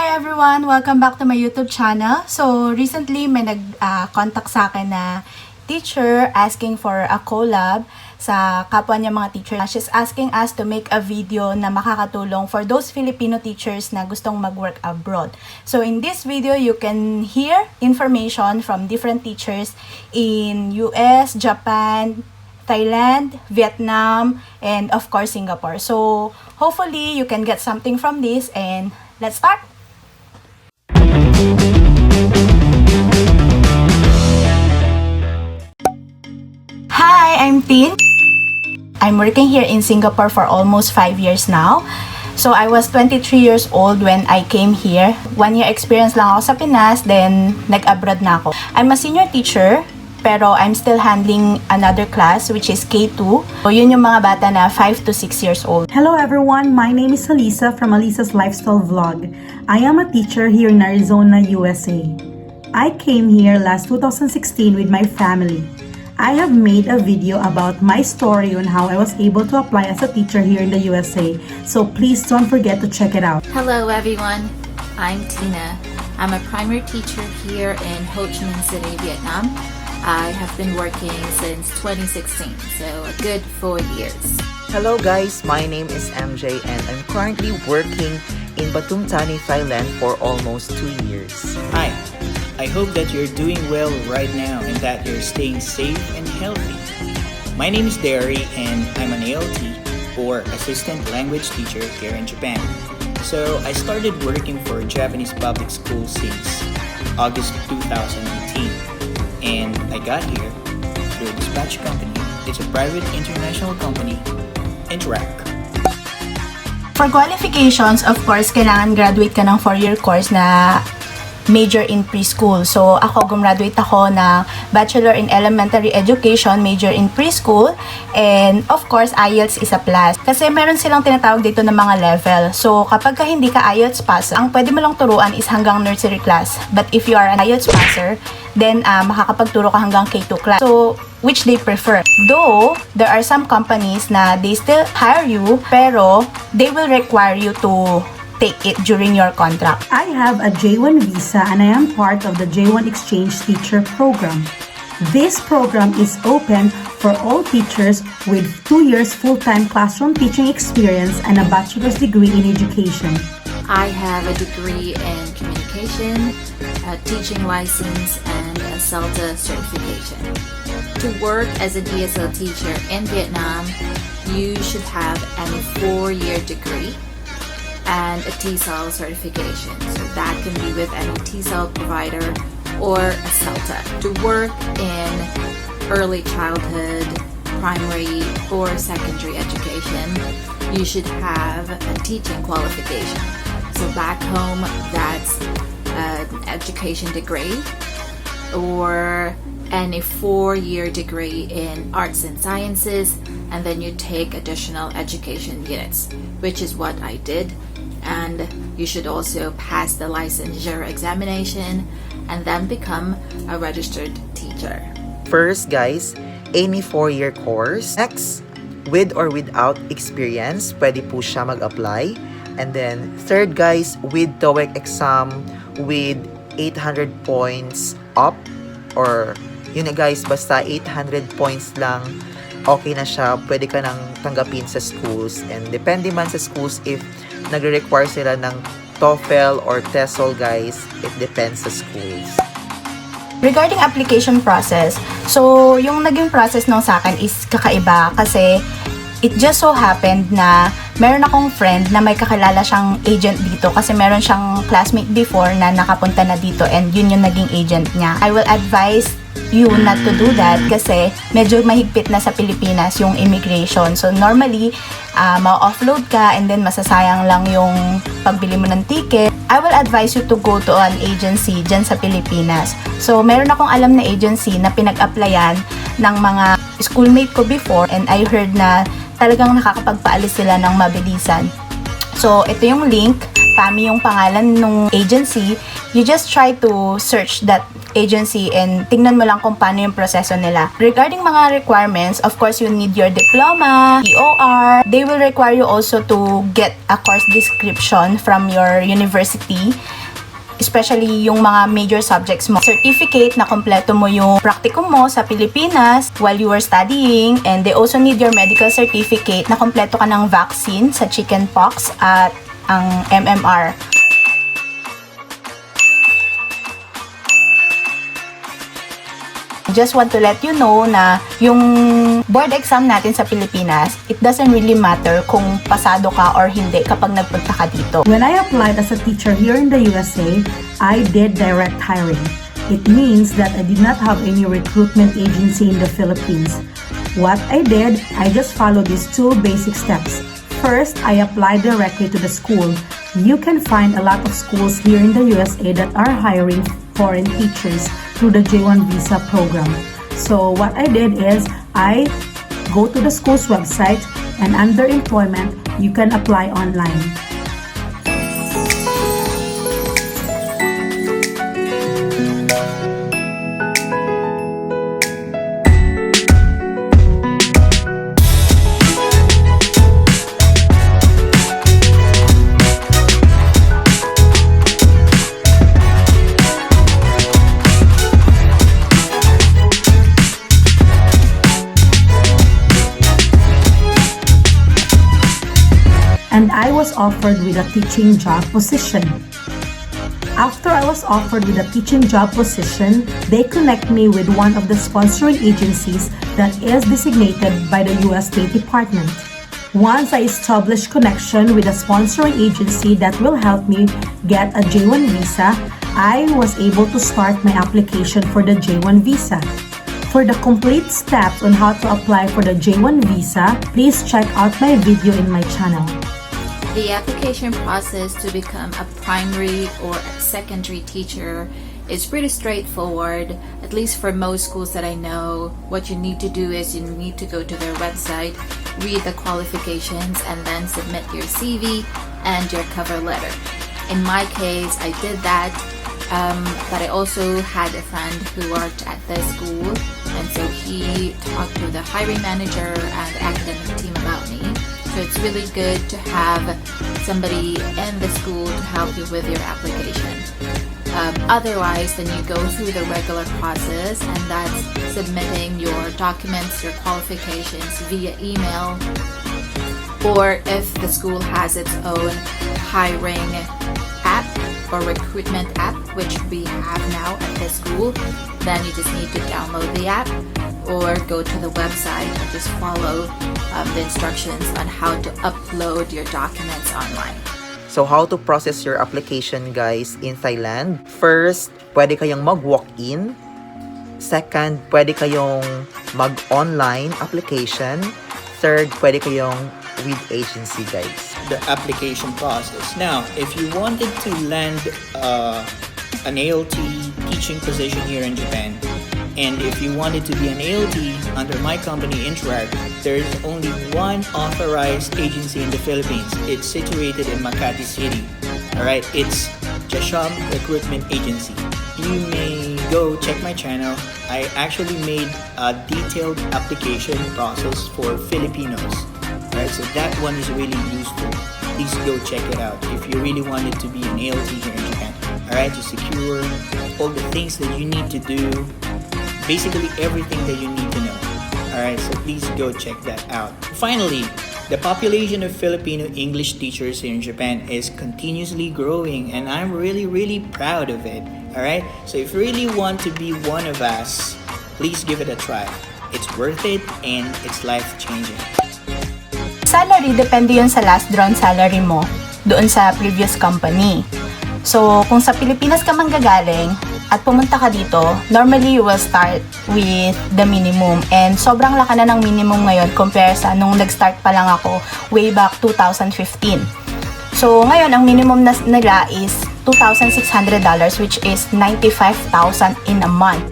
Hi everyone! Welcome back to my YouTube channel. So, recently may nag-contact sa akin na teacher asking for a collab sa kapwa niya mga teacher. She's asking us to make a video na makakatulong for those Filipino teachers na gustong mag-work abroad. So, in this video, you can hear information from different teachers in US, Japan, Thailand, Vietnam, and of course, Singapore. So, hopefully, you can get something from this and let's start! Hi, I'm Tin. I'm working here in Singapore for almost 5 years now. So, I was 23 years old when I came here. 1 year experience lang ako sa Pinas, then nag-abroad na ako. I'm a senior teacher, pero I'm still handling another class which is K2. So, yun yung mga bata na 5 to 6 years old. Hello everyone, my name is Alissa from Alissa's Lifestyle Vlog. I am a teacher here in Arizona, USA. I came here last 2016 with my family. I have made a video about my story on how I was able to apply as a teacher here in the USA. So please don't forget to check it out. Hello everyone, I'm Tina. I'm a primary teacher here in Ho Chi Minh City, Vietnam. I have been working since 2016, so a good 4 years. Hello guys, my name is MJ and I'm currently working in Pathum Thani, Thailand for almost 2 years. Hi, I hope that you're doing well right now and that you're staying safe and healthy. My name is Darry and I'm an ALT or Assistant Language Teacher here in Japan. So I started working for a Japanese public school since August 2018 and I got here through a dispatch company. It's a private international company, Interact. For qualifications, of course, kailangan graduate ka ng 4-year course na major in preschool. So, ako, gumraduate ako ng Bachelor in Elementary Education, major in preschool, and of course, IELTS is a plus. Kasi meron silang tinatawag dito ng mga level. So, kapag ka hindi ka IELTS passer, ang pwede mo lang turuan is hanggang nursery class. But if you are an IELTS passer, then makakapagturo ka hanggang K2 class. So, which they prefer. Though, there are some companies na they still hire you, pero they will require you to take it during your contract. I have a J1 visa and I am part of the J1 Exchange Teacher Program. This program is open for all teachers with 2 years full-time classroom teaching experience and a bachelor's degree in education. I have a degree in communication, a teaching license, and a CELTA certification. To work as an ESL teacher in Vietnam, you should have a 4-year degree and a TESOL certification. So that can be with any TESOL provider or a CELTA. To work in early childhood, primary, or secondary education, you should have a teaching qualification. So back home, that's an education degree or any 4-year degree in arts and sciences, and then you take additional education units, which is what I did. And you should also pass the licensure examination and then become a registered teacher. First guys, any 4-year course. Next, with or without experience, pwede po siya mag-apply. And then, third guys, with TOEIC exam with 800 points up, or yun na guys, basta 800 points lang, okay na siya, pwede ka nang tanggapin sa schools. And depende man sa schools if nagre-require sila ng TOEFL or TESOL guys, it depends sa schools. Regarding application process, so yung naging process nung sa akin is kakaiba kasi it just so happened na meron akong friend na may kakilala siyang agent dito kasi meron siyang classmate before na nakapunta na dito and yun yung naging agent niya. I will advise you not to do that kasi medyo mahigpit na sa Pilipinas yung immigration. So normally, ma-offload ka and then masasayang lang yung pagbili mo ng ticket. I will advise you to go to an agency dyan sa Pilipinas. So meron akong alam na agency na pinag-applyan ng mga schoolmate ko before and I heard na talagang nakakapagpaalis sila ng mabilisan. So ito yung link, Pami yung pangalan ng agency. You just try to search that agency and tingnan mo lang kung paano yung proseso nila. Regarding mga requirements, of course, you need your diploma, EOR. They will require you also to get a course description from your university, especially yung mga major subjects mo. Certificate na kompleto mo yung practicum mo sa Pilipinas while you were studying, and they also need your medical certificate na kompleto ka ng vaccine sa chickenpox at ang MMR. Just want to let you know na yung board exam natin sa Pilipinas, it doesn't really matter kung pasado ka or hindi kapag nagpunta ka dito. When I applied as a teacher here in the USA, I did direct hiring. It means that I did not have any recruitment agency in the Philippines. What I did, I just followed these two basic steps. First, I applied directly to the school. You can find a lot of schools here in the USA that are hiring foreign teachers through the J1 visa program. So what I did is I go to the school's website, and under employment, you can apply online. And I was offered with a teaching job position. After I was offered with a teaching job position, they connect me with one of the sponsoring agencies that is designated by the US State Department. Once I established connection with a sponsoring agency that will help me get a J1 visa, I was able to start my application for the J1 visa. For the complete steps on how to apply for the J1 visa, please check out my video in my channel. The application process to become a primary or secondary teacher is pretty straightforward, at least for most schools that I know. What you need to do is you need to go to their website, read the qualifications, and then submit your CV and your cover letter. In my case, I did that, but I also had a friend who worked at the school, and so he talked to the hiring manager and the academic team about me. So it's really good to have somebody in the school to help you with your application. Otherwise, then you go through the regular process, and that's submitting your documents, your qualifications via email, or if the school has its own hiring app or recruitment app, which we have now at the school, then you just need to download the app or go to the website and just follow the instructions on how to upload your documents online. So how to process your application, guys, in Thailand? First, pwede kayong mag-walk-in. Second, pwede kayong mag-online application. Third, pwede kayong with agency, guys. The application process. Now, if you wanted to land an ALT teaching position here in Japan, and if you wanted to be an ALT under my company, Interact, there's only one authorized agency in the Philippines. It's situated in Makati City. Alright, it's Jasham Recruitment Agency. You may go check my channel. I actually made a detailed application process for Filipinos. Alright, so that one is really useful. Please go check it out if you really wanted to be an ALT here in Japan. Alright, to secure all the things that you need to do, basically everything that you need to know. Alright, so please go check that out. Finally, the population of Filipino English teachers here in Japan is continuously growing, and I'm really proud of it. Alright, so if you really want to be one of us, please give it a try. It's worth it and it's life-changing. Salary, depende yun sa last drawn salary mo doon sa previous company. So, kung sa Pilipinas ka manggagaling at pumunta ka dito, normally you will start with the minimum. And sobrang laki na ng minimum ngayon compare sa nung nag-start pa lang ako way back 2015. So, ngayon, ang minimum nila is $2,600, which is $95,000 in a month.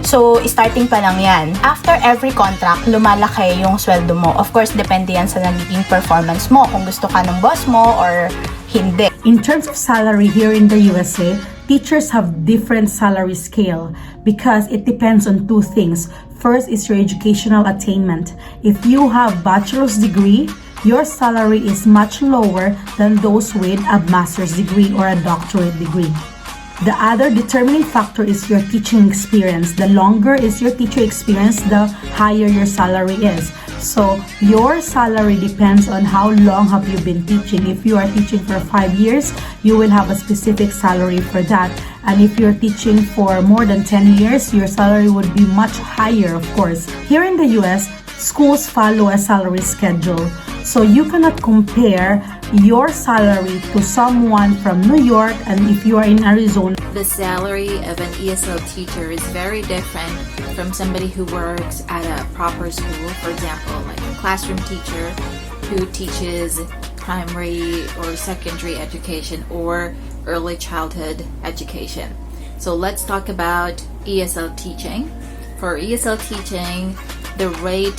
So, starting pa lang yan. After every contract, lumalaki yung sweldo mo. Of course, depende yan sa nagiging performance mo. Kung gusto ka ng boss mo or hindi. In terms of salary here in the USA, teachers have different salary scale because it depends on two things. First is your educational attainment. If you have bachelor's degree, your salary is much lower than those with a master's degree or a doctorate degree. The other determining factor is your teaching experience. The longer is your teacher experience, the higher your salary is. So your salary depends on how long have you been teaching. If you are teaching for 5 years, you will have a specific salary for that. And if you're teaching for more than 10 years, your salary would be much higher, of course. Here in the US, schools follow a salary schedule. So you cannot compare your salary to someone from New York and if you are in Arizona. The salary of an ESL teacher is very different from somebody who works at a proper school. For example, like a classroom teacher who teaches primary or secondary education or early childhood education. So let's talk about ESL teaching. For ESL teaching, the rate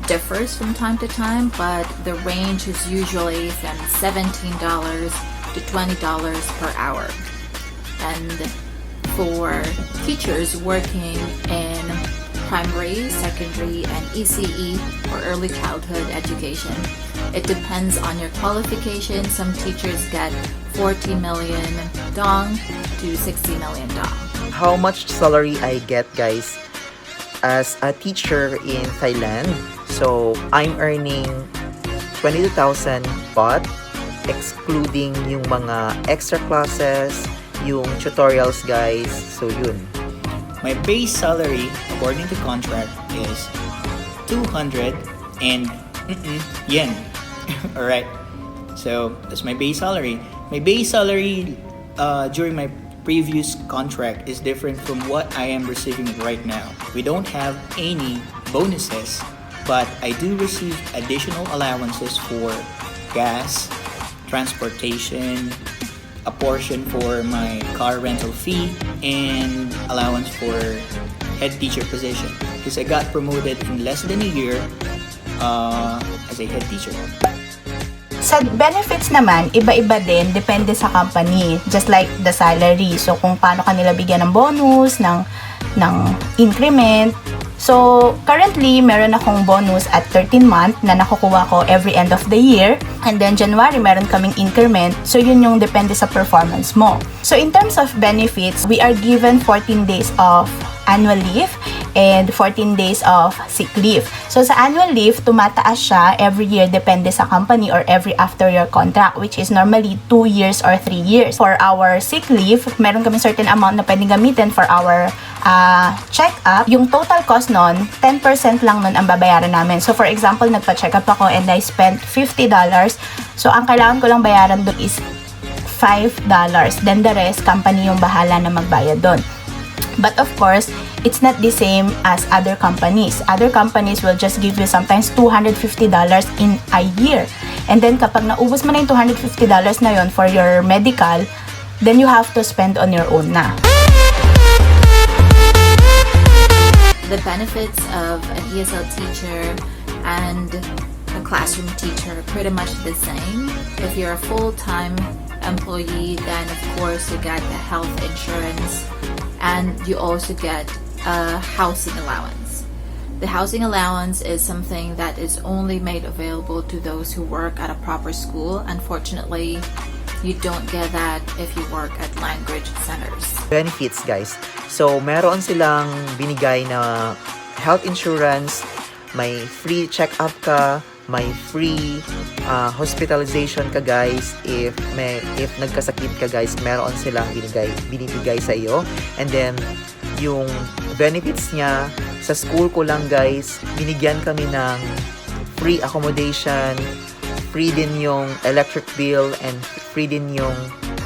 differs from time to time, but the range is usually from $17 to $20 per hour. And for teachers working in primary, secondary, and ECE or early childhood education, it depends on your qualification. Some teachers get 40 million dong to 60 million dong. How much salary I get, guys, as a teacher in Thailand? So, I'm earning 22,000 baht, excluding yung mga extra classes, yung tutorials, guys. So, yun. My base salary, according to contract, is 200 and yen. Alright. So, that's my base salary. My base salary during my previous contract is different from what I am receiving right now. We don't have any bonuses, but I do receive additional allowances for gas, transportation, a portion for my car rental fee, and allowance for head teacher position. Because I got promoted in less than a year as a head teacher. Sa benefits naman, iba-iba din, depende sa company. Just like the salary. So, kung paano kanila bigyan ng bonus, ng increment. So, currently, meron akong bonus at 13-month na nakukuha ko every end of the year. And then, January, meron kaming increment. So, yun yung depende sa performance mo. So, in terms of benefits, we are given 14 days of annual leave and 14 days of sick leave. So, sa annual leave, tumataas siya every year depende sa company or every after your contract, which is normally 2 years or 3 years. For our sick leave, meron kami certain amount na pwedeng gamitin for our check-up. Yung total cost nun, 10% lang nun ang babayaran namin. So, for example, nagpa-check-up ako and I spent $50. So, ang kailangan ko lang bayaran dun is $5. Then the rest, company yung bahala na magbayad dun. But of course, it's not the same as other companies. Other companies will just give you sometimes $250 in a year. And then kapag naubos mo na yung $250 na yon for your medical, then you have to spend on your own na. The benefits of an ESL teacher and a classroom teacher are pretty much the same. If you're a full-time employee, then of course you get the health insurance and you also get a housing allowance. The housing allowance is something that is only made available to those who work at a proper school. Unfortunately, you don't get that if you work at language centers. Benefits, guys. So, meron silang binigay na health insurance, may free check-up ka, may free hospitalization ka, guys. If nagkasakit ka, guys, meron silang binibigay sa iyo. And then, yung benefits niya, sa school ko lang, guys, binigyan kami ng free accommodation, free din yung electric bill, and free din yung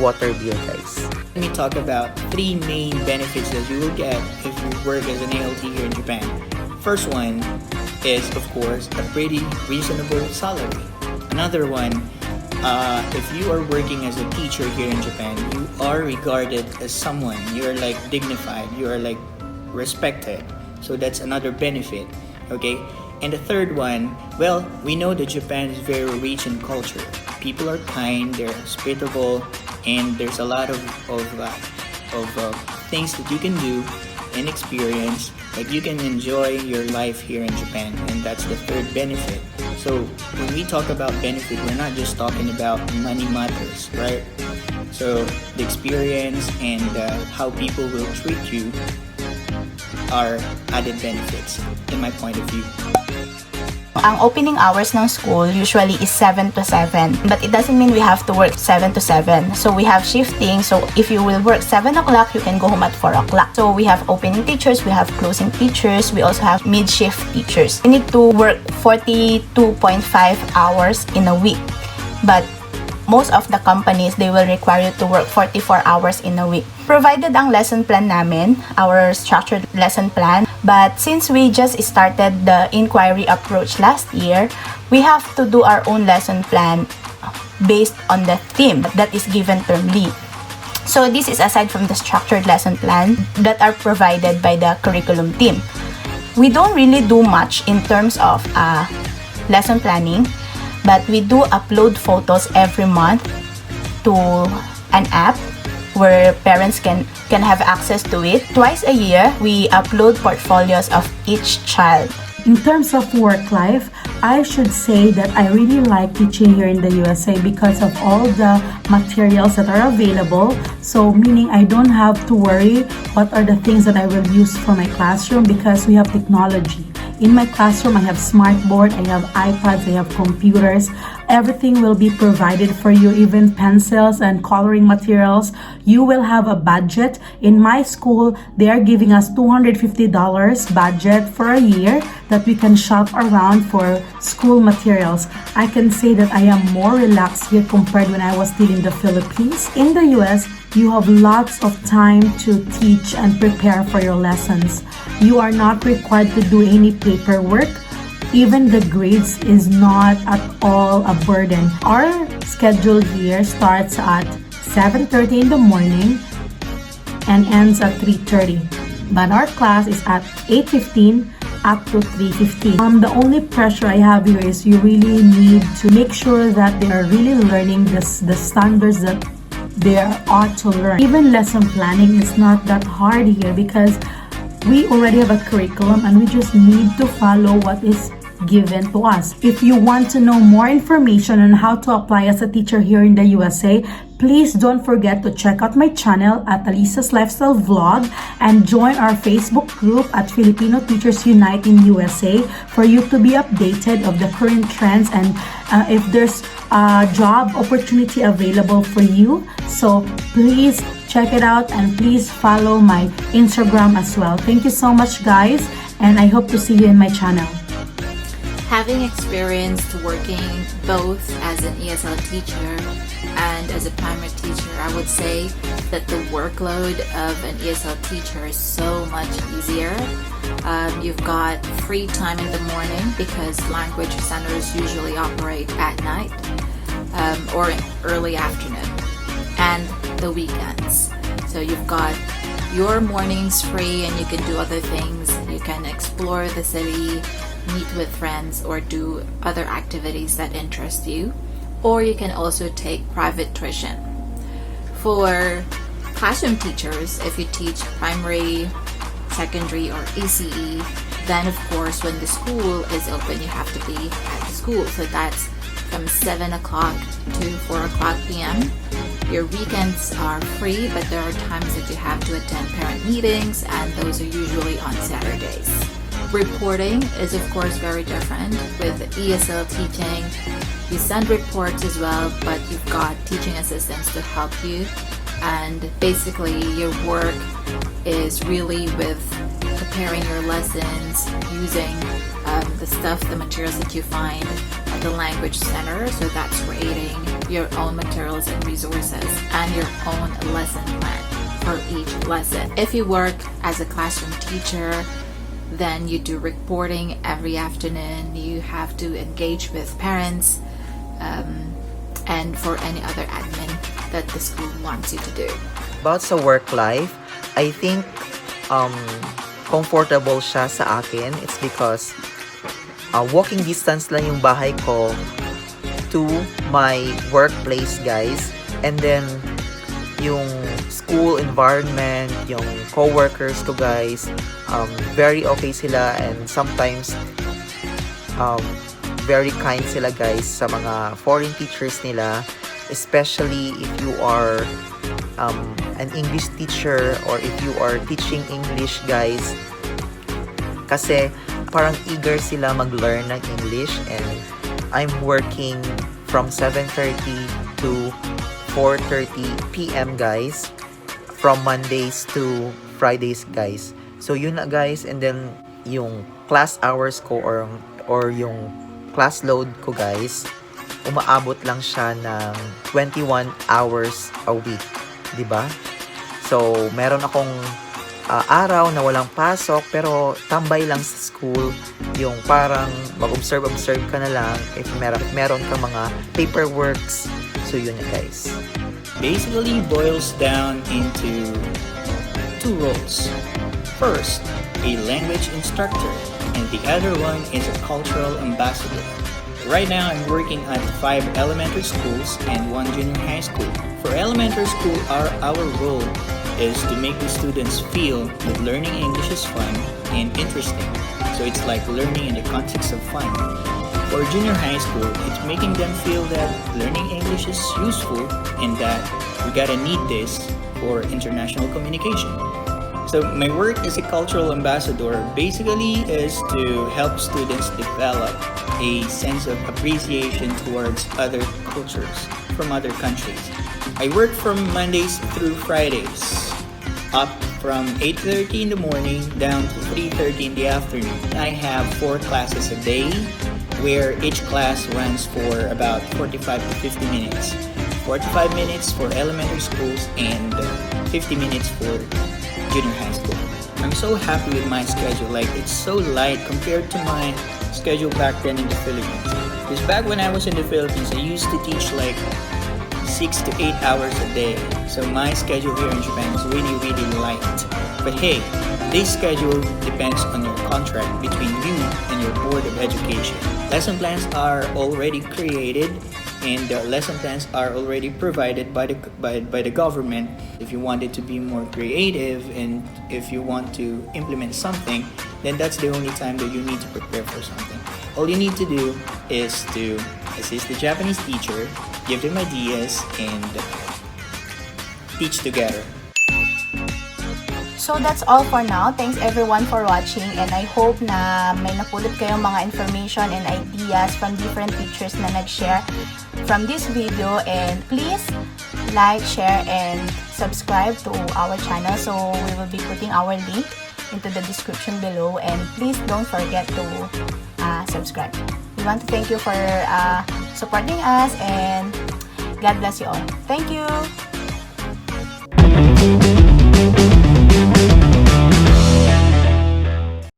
water bill, guys. Let me talk about 3 main benefits that you will get if you work as an ALT here in Japan. First one is, of course, a pretty reasonable salary. Another one, if you are working as a teacher here in Japan, you are regarded as someone. You are like dignified. You are like respected. So that's another benefit. Okay? And the third one, well, we know that Japan is very rich in culture. people are kind, they're hospitable, and there's a lot of things that you can do and experience. Like you can enjoy your life here in Japan, and that's the third benefit. So when we talk about benefit, we're not just talking about money matters, right? So the experience and how people will treat you are added benefits in my point of view. Ang opening hours ng school usually is 7 to 7. But it doesn't mean we have to work 7 to 7. So we have shifting. So if you will work 7 o'clock, you can go home at 4 o'clock. So we have opening teachers, we have closing teachers, we also have mid-shift teachers. You need to work 42.5 hours in a week. But most of the companies, they will require you to work 44 hours in a week. Provided ang lesson plan namin, our structured lesson plan. But since we just started the inquiry approach last year, we have to do our own lesson plan based on the theme that is given termly. So this is aside from the structured lesson plan that are provided by the curriculum team. We don't really do much in terms of lesson planning, but we do upload photos every month to an app where parents can have access to it. Twice a year, we upload portfolios of each child. In terms of work life, I should say that I really like teaching here in the USA because of all the materials that are available. So meaning I don't have to worry what are the things that I will use for my classroom because we have technology. In my classroom, I have smartboard, I have iPads, I have computers. Everything will be provided for you, even pencils and coloring materials. You will have a budget. In my school, they are giving us $250 budget for a year that we can shop around for school materials. I can say that I am more relaxed here compared when I was still in the Philippines. In the US, you have lots of time to teach and prepare for your lessons. You are not required to do any paperwork. Even the grades is not at all a burden. Our schedule here starts at 7:30 in the morning and ends at 3:30. But our class is at 8:15 up to 3:15. The only pressure I have here is you really need to make sure that they are really learning the standards that they ought to learn. Even lesson planning is not that hard here because we already have a curriculum and we just need to follow what is given to us. If you want to know more information on how to apply as a teacher here in the USA, please don't forget to check out my channel at Alissa's Lifestyle Vlog and join our Facebook group at Filipino Teachers Unite in USA for you to be updated of the current trends and if there's a job opportunity available for you. So please check it out and please follow my Instagram as well. Thank you so much, guys, and I hope to see you in my channel. Having experienced working both as an ESL teacher and as a primary teacher, I would say that the workload of an ESL teacher is so much easier. You've got free time in the morning because language centers usually operate at night or early afternoon, and the weekends. So you've got your mornings free and you can do other things. You can explore the city, meet with friends, or do other activities that interest you. Or you can also take private tuition. For classroom teachers, if you teach primary, secondary, or ECE, then of course when the school is open, you have to be at the school. So that's from 7 o'clock to 4 o'clock p.m. Your weekends are free, but there are times that you have to attend parent meetings, and those are usually on Saturdays. Reporting is of course very different. With ESL teaching, you send reports as well, but you've got teaching assistants to help you, and basically your work is really with preparing your lessons using the materials that you find at the language center. So that's creating your own materials and resources and your own lesson plan for each lesson. If you work as a classroom teacher, then you do reporting every afternoon. You have to engage with parents and for any other admin that the school wants you to do. About sa work life, I think comfortable siya sa akin. It's because walking distance lang yung bahay ko to my workplace, guys. And then, yung school environment, yung co-workers ko, guys, very okay sila, and sometimes very kind sila, guys, sa mga foreign teachers nila, especially if you are an English teacher or if you are teaching English, guys, kasi parang eager sila mag-learn ng English. And I'm working from 7:30 to 4:30 p.m. guys, from Mondays to Fridays, guys. So yun na, guys. And then yung class hours ko or yung class load ko, guys, umaabot lang siya ng 21 hours a week, 'di ba? So meron akong araw na walang pasok pero tambay lang sa school, yung parang mag-observe ka na lang if meron kang mga paperworks. So yun na, guys. Basically boils down into two roles. First, a language instructor, and the other one is a cultural ambassador. Right now, I'm working at 5 elementary schools and 1 junior high school. For elementary school, our role is to make the students feel that learning English is fun and interesting. So it's like learning in the context of fun. For junior high school, it's making them feel that learning English is useful and that we gotta need this for international communication. So my work as a cultural ambassador basically is to help students develop a sense of appreciation towards other cultures from other countries. I work from Mondays through Fridays, up from 8:30 in the morning down to 3:30 in the afternoon. I have 4 classes a day, where each class runs for about 45 to 50 minutes. 45 minutes for elementary schools and 50 minutes for junior high school. I'm so happy with my schedule. Like, it's so light compared to my schedule back then in the Philippines. Because back when I was in the Philippines, I used to teach like 6 to 8 hours a day. So my schedule here in Japan is really, really light. But hey, this schedule depends on your contract between you and your Board of Education. Lesson plans are already created, and the lesson plans are already provided by the government. If you wanted to be more creative and if you want to implement something, then that's the only time that you need to prepare for something. All you need to do is to assist the Japanese teacher, give them ideas, and teach together. So that's all for now. Thanks everyone for watching, and I hope na may napulot kayong mga information and ideas from different teachers na nag-share from this video. And please like, share, and subscribe to our channel. So we will be putting our link into the description below, and please don't forget to subscribe. We want to thank you for supporting us, and God bless you all. Thank you!